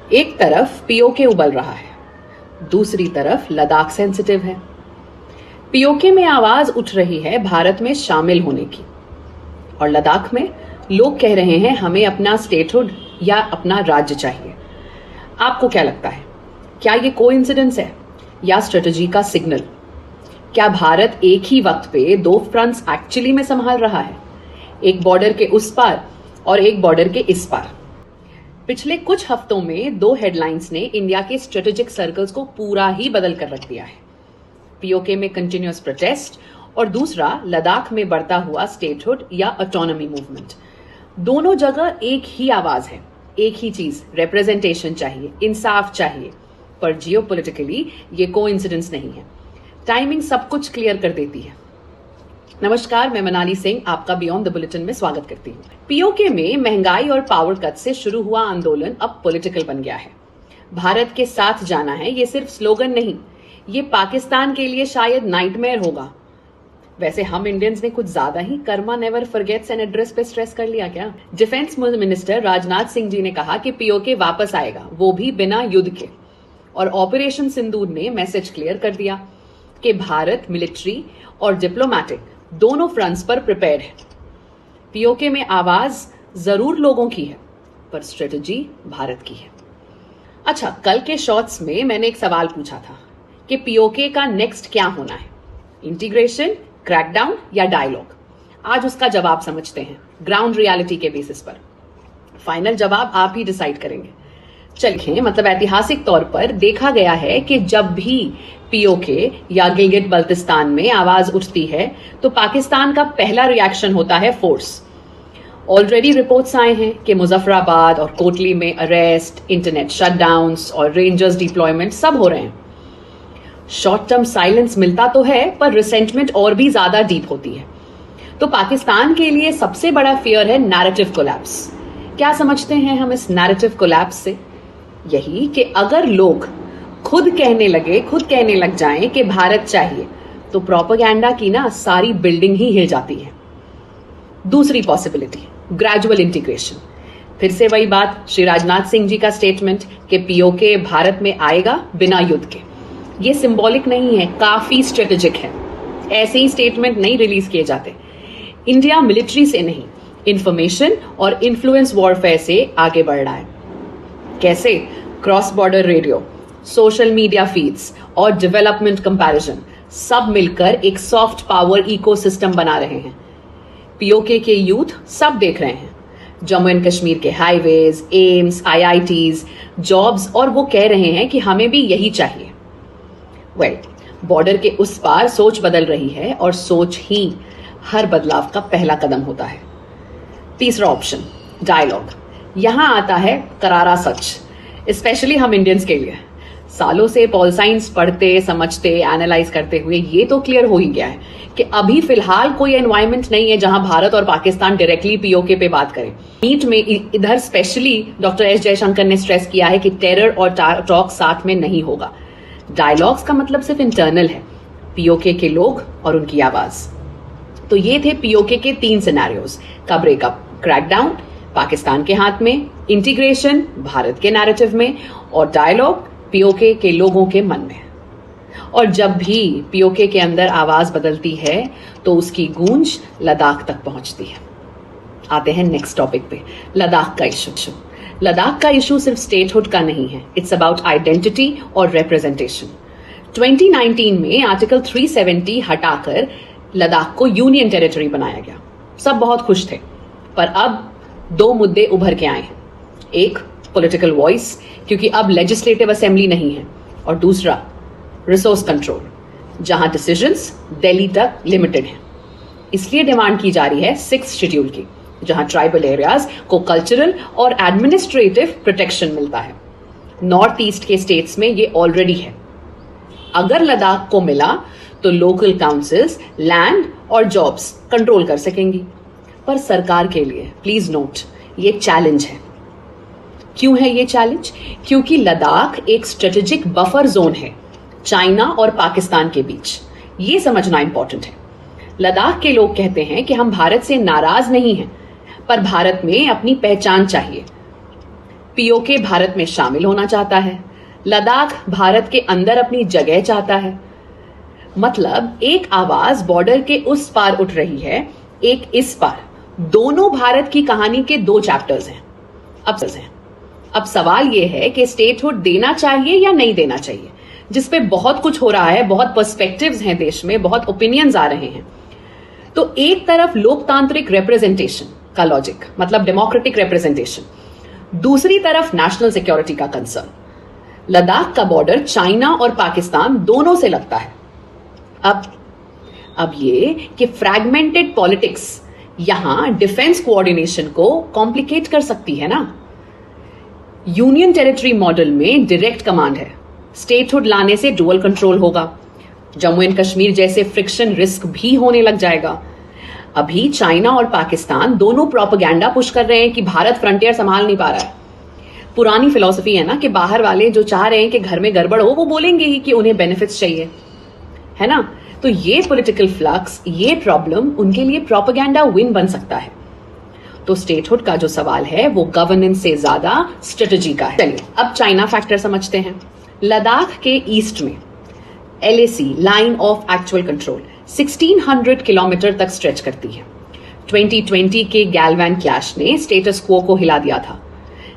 एक तरफ पीओके उबल रहा है, दूसरी तरफ लद्दाख सेंसिटिव है। पीओके में आवाज उठ रही है भारत में शामिल होने की, और लद्दाख में लोग कह रहे हैं हमें अपना स्टेटहुड या अपना राज्य चाहिए। आपको क्या लगता है, क्या ये कोइंसिडेंस है या स्ट्रेटजी का सिग्नल? क्या भारत एक ही वक्त पे दो फ्रंट्स एक्चुअली में संभाल रहा है, एक बॉर्डर के उस पार और एक बॉर्डर के इस पार? पिछले कुछ हफ्तों में दो हेडलाइंस ने इंडिया के स्ट्रेटेजिक सर्कल्स को पूरा ही बदल कर रख दिया है। पीओके में कंटिन्यूअस प्रोटेस्ट और दूसरा लद्दाख में बढ़ता हुआ स्टेटहुड या ऑटोनॉमी मूवमेंट। दोनों जगह एक ही आवाज है, एक ही चीज, रिप्रेजेंटेशन चाहिए, इंसाफ चाहिए। पर जियोपॉलिटिकली ये कोइंसिडेंस नहीं है, टाइमिंग सब कुछ क्लियर कर देती है। नमस्कार, मैं मनाली सिंह आपका बियॉन्ड द बुलेटिन में स्वागत करती हूँ। पीओके में महंगाई और पावर कट से शुरू हुआ आंदोलन अब पॉलिटिकल बन गया है। भारत के साथ जाना है, ये सिर्फ स्लोगन नहीं, ये पाकिस्तान के लिए शायद नाइटमेयर होगा। वैसे हम इंडियंस ने कुछ ज्यादा ही karma never forgets an address पे स्ट्रेस कर लिया क्या? डिफेंस मिनिस्टर राजनाथ सिंह जी ने कहा कि पीओके वापस आएगा, वो भी बिना युद्ध के। और ऑपरेशन सिंदूर ने मैसेज क्लियर कर दिया कि भारत मिलिट्री और डिप्लोमैटिक दोनों फ्रंट्स पर प्रिपेयर्ड है। पीओके में आवाज जरूर लोगों की है, पर स्ट्रेटजी भारत की है। अच्छा, कल के शॉर्ट्स में मैंने एक सवाल पूछा था कि पीओके का नेक्स्ट क्या होना है, इंटीग्रेशन, क्रैकडाउन या डायलॉग? आज उसका जवाब समझते हैं ग्राउंड रियलिटी के बेसिस पर। फाइनल जवाब आप ही डिसाइड करेंगे। चलिए, मतलब ऐतिहासिक तौर पर देखा गया है कि जब भी पीओके या गिलगिट बल्तिस्तान में आवाज उठती है तो पाकिस्तान का पहला रिएक्शन होता है फोर्स। ऑलरेडी रिपोर्ट्स आए हैं कि मुजफ्फराबाद और कोटली में अरेस्ट, इंटरनेट शटडाउन्स और रेंजर्स डिप्लॉयमेंट सब हो रहे हैं। शॉर्ट टर्म साइलेंस मिलता तो है, पर रिसेंटमेंट और भी ज्यादा डीप होती है। तो पाकिस्तान के लिए सबसे बड़ा फियर है नैरेटिव कोलैप्स। क्या समझते हैं हम इस नैरेटिव कोलैप्स से? यही कि अगर लोग खुद कहने लग जाएं कि भारत चाहिए, तो प्रोपेगेंडा की ना सारी बिल्डिंग ही हिल जाती है। दूसरी पॉसिबिलिटी, ग्रेजुअल इंटीग्रेशन। फिर से वही बात, श्री राजनाथ सिंह जी का स्टेटमेंट कि पीओके भारत में आएगा बिना युद्ध के। ये सिंबॉलिक नहीं है, काफी स्ट्रेटेजिक है। ऐसे ही स्टेटमेंट नहीं रिलीज किए जाते। इंडिया मिलिट्री से नहीं, इंफॉर्मेशन और इन्फ्लुएंस वॉरफेयर से आगे बढ़ रहा है। कैसे? Cross border radio, social media feeds और डेवलपमेंट कंपैरिजन सब मिलकर एक सॉफ्ट पावर इकोसिस्टम बना रहे हैं। पीओके के यूथ सब देख रहे हैं, जम्मू एंड कश्मीर के हाईवेज, एम्स, आईआईटीज, जॉब्स, और वो कह रहे हैं कि हमें भी यही चाहिए। बॉर्डर के उस पार सोच बदल रही है, और सोच ही हर बदलाव का पहला कदम होता है। तीसरा ऑप्शन, डायलॉग। यहां आता है करारा सच, स्पेशली हम इंडियंस के लिए। सालों से पॉल साइंस पढ़ते, समझते, एनालाइज करते हुए ये तो क्लियर हो ही गया है कि अभी फिलहाल कोई एनवायरमेंट नहीं है जहां भारत और पाकिस्तान डायरेक्टली पीओके पे बात करें। मीट में इधर स्पेशली डॉक्टर एस जयशंकर ने स्ट्रेस किया है कि टेरर और टॉक साथ में नहीं होगा। डायलॉग्स का मतलब सिर्फ इंटरनल है, पीओके के लोग और उनकी आवाज। तो ये थे पीओके के 3 सिनेरियोज का ब्रेकअप, क्रैकडाउन पाकिस्तान के हाथ में, इंटीग्रेशन भारत के नैरेटिव में, और डायलॉग पीओके के लोगों के मन में। और जब भी पीओके के अंदर आवाज बदलती है तो उसकी गूंज लद्दाख तक पहुंचती है। आते हैं नेक्स्ट टॉपिक पे, लद्दाख का इशू। लद्दाख का इशू सिर्फ स्टेटहुड का नहीं है, इट्स अबाउट आइडेंटिटी और रिप्रेजेंटेशन। 2019 में आर्टिकल 370 हटाकर लद्दाख को यूनियन टेरिटरी बनाया गया। सब बहुत खुश थे, पर अब 2 मुद्दे उभर के आए हैं। एक, पॉलिटिकल वॉइस, क्योंकि अब लेजिस्लेटिव असेंबली नहीं है, और दूसरा, रिसोर्स कंट्रोल, जहां डिसीजंस दिल्ली तक लिमिटेड हैं। इसलिए डिमांड की जा रही है 6th शेड्यूल की, जहां ट्राइबल एरियाज को कल्चरल और एडमिनिस्ट्रेटिव प्रोटेक्शन मिलता है। नॉर्थ ईस्ट के स्टेट्स में ये ऑलरेडी है। अगर लद्दाख को मिला तो लोकल काउंसिल्स लैंड और जॉब्स कंट्रोल कर सकेंगी। पर सरकार के लिए प्लीज नोट, ये चैलेंज है। क्यों है ये चैलेंज? क्योंकि लद्दाख एक स्ट्रेटेजिक बफर जोन है चाइना और पाकिस्तान के बीच। ये समझना इंपॉर्टेंट है। लद्दाख के लोग कहते हैं कि हम भारत से नाराज नहीं हैं, पर भारत में अपनी पहचान चाहिए। पीओके भारत में शामिल होना चाहता है, लद्दाख भारत के अंदर अपनी जगह चाहता है। मतलब एक आवाज बॉर्डर के उस पार उठ रही है, एक इस पार। दोनों भारत की कहानी के दो चैप्टर्स हैं। अब सवाल यह है कि स्टेटहुड देना चाहिए या नहीं देना चाहिए, जिसपे बहुत कुछ हो रहा है, बहुत पर्सपेक्टिव्स हैं देश में, बहुत ओपिनियंस आ रहे हैं। तो एक तरफ लोकतांत्रिक रिप्रेजेंटेशन का लॉजिक, मतलब डेमोक्रेटिक रिप्रेजेंटेशन, दूसरी तरफ नेशनल सिक्योरिटी का कंसर्न। लद्दाख का बॉर्डर चाइना और पाकिस्तान दोनों से लगता है। अब ये कि फ्रैगमेंटेड पॉलिटिक्स यहां डिफेंस कोऑर्डिनेशन को कॉम्प्लिकेट कर सकती है ना। यूनियन टेरिटरी मॉडल में डायरेक्ट कमांड है, स्टेटहुड लाने से डुअल कंट्रोल होगा। जम्मू एंड कश्मीर जैसे फ्रिक्शन रिस्क भी होने लग जाएगा। अभी चाइना और पाकिस्तान दोनों प्रोपेगेंडा पुश कर रहे हैं कि भारत फ्रंटियर संभाल नहीं पा रहा है। पुरानी फिलॉसफी है ना कि बाहर वाले जो चाह रहे हैं कि घर में गड़बड़ हो, वो बोलेंगे ही कि उन्हें बेनिफिट्स चाहिए, है ना। तो ये पॉलिटिकल फ्लक्स, ये प्रॉब्लम उनके लिए प्रोपेगेंडा विन बन सकता है। तो स्टेटहुड का जो सवाल है वो गवर्नेंस से ज्यादा स्ट्रेटजी का है। चलिए अब चाइना फैक्टर समझते हैं। लद्दाख के ईस्ट में LAC, line of actual control, 1600 kilometre तक स्ट्रेच करती है। 2020 के गैलवान क्लैश ने स्टेटस क्वो को हिला दिया था।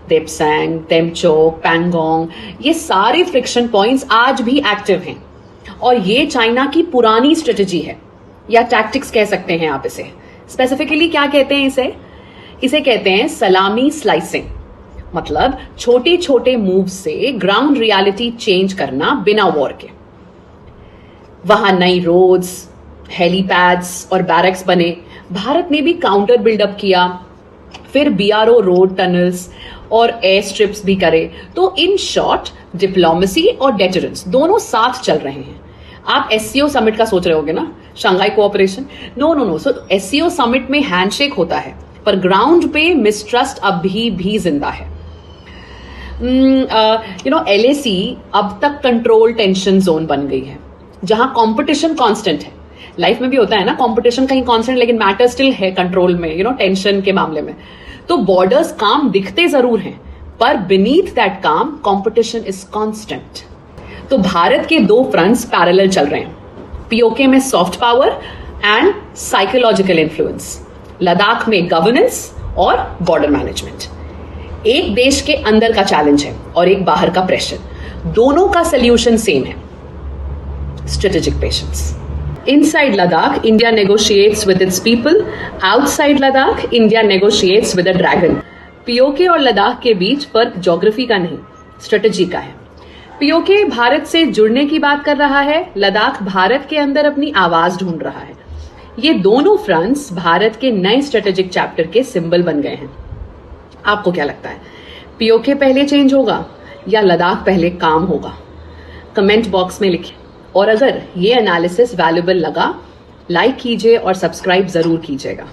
देपसैंग, तेमचोक, पैंगोंग, ये सारे फ्रिक्शन पॉइंट्स आज भी एक्टिव हैं। और ये चाइना की पुरानी स्ट्रेटजी है, या टैक्टिक्स कह सकते हैं आप इसे। स्पेसिफिकली क्या कहते हैं इसे कहते हैं सलामी स्लाइसिंग। मतलब छोटे छोटे मूव से ग्राउंड रियलिटी चेंज करना बिना वॉर के। वहां नई रोड्स, हेलीपैड्स और बैरक्स बने। भारत ने भी काउंटर बिल्डअप किया, फिर BRO रोड टनल्स और एयर स्ट्रिप्स भी करे। तो इन शॉर्ट डिप्लोमेसी और डेटरेंस दोनों साथ चल रहे हैं। आप SCO समिट का सोच रहे होगे ना, शंघाई कोऑपरेशन। नो। सो SCO समिट में हैंडशेक होता है, पर ग्राउंड पे मिसट्रस्ट अभी भी जिंदा है। LAC अब तक कंट्रोल टेंशन जोन बन गई है, जहां कंपटीशन कांस्टेंट है। लाइफ में भी होता है ना, कंपटीशन कहीं कांस्टेंट, लेकिन मैटर स्टिल है कंट्रोल में, टेंशन के मामले में। तो बॉर्डर्स काम दिखते जरूर हैं, पर बीनीथ दैट काम कंपटीशन इज कांस्टेंट। तो भारत के दो फ्रंट्स पैरेलल चल रहे हैं, पीओके में soft power and psychological influence, Ladakh में गवर्नेंस और बॉर्डर मैनेजमेंट। एक देश के अंदर का चैलेंज है और एक बाहर का प्रेशर। दोनों का सोल्यूशन सेम है, strategic patience. Inside Ladakh, India negotiates with its people. Outside Ladakh, India negotiates with a dragon. PoK और लद्दाख के बीच फर्क ज्योग्राफी का नहीं, स्ट्रेटेजी का है। पीओके भारत से जुड़ने की बात कर रहा है, लद्दाख भारत के अंदर अपनी आवाज ढूंढ रहा है। ये दोनों फ्रंट्स भारत के नए स्ट्रेटेजिक चैप्टर के सिंबल बन गए हैं। आपको क्या लगता है, पीओके पहले चेंज होगा या लद्दाख पहले काम होगा? कमेंट बॉक्स में लिखें। और अगर ये एनालिसिस वैल्यूएबल लगा, लाइक कीजिए और सब्सक्राइब जरूर कीजिएगा।